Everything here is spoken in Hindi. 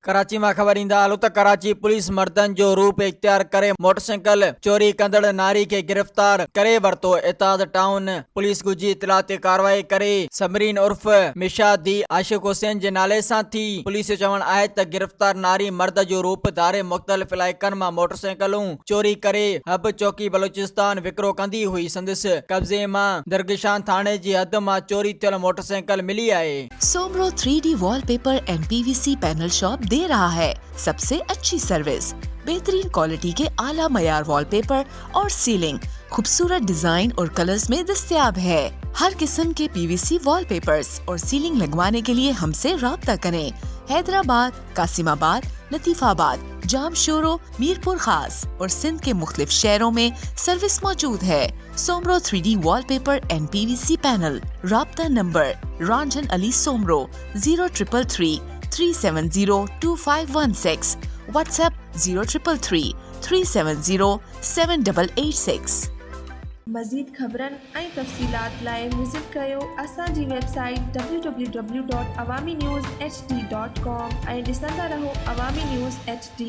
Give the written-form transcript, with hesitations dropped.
कराची में खबर ईंदा हलो त कराची पुलिस मर्दन जो रूप इख्तियार करे मोटरसाइकिल चोरी कंदड़ नारी के गिरफ्तार करे वरतो। इताद टाउन पुलिस गुजी इतला ते कार्रवाई करे समरीन उर्फ मिशा दी आशिक हुसैन जे नाले सां थी। पुलिस जो चवण आहे त गिरफ्तार नारी मर्द जो रूप धारे मुख्तलिफ इलाइकनि मां मोटरसाइकिलूं चोरी करे हब चौकी बलोचिस्तान विकिरो कंदी हुई। संदसि कब्जे मां दरगशान थाने जी हद मां चोरी थियल मोटरसाइकिल मिली आहे। Soomro 3D wallpaper and PVC panel shop दे रहा है सबसे अच्छी सर्विस, बेहतरीन क्वालिटी के आला मयार वॉलपेपर और सीलिंग खूबसूरत डिजाइन और कलर्स में दस्तयाब है। हर किस्म के PVC वॉलपेपर्स और सीलिंग लगवाने के लिए हमसे राब्ता करें। हैदराबाद, कासिमाबाद, लतीफाबाद, जामशोरो, मीरपुर खास और सिंध के मुख्तलिफ शहरों में सर्विस मौजूद है। Soomro 3D wallpaper and PVC panel. राब्ता नंबर रंजन अली सोमरो 0333 370 2516। व्हाट्सएप 0333 370 7886। मज़ीद ख़बरनि ऐं तफ़सीलात लाइ विज़िट कयो असांजी वेबसाइट www.awamiNewsHD.com ऐं ॾिसंदा रहो अवामी न्यूज़ HD।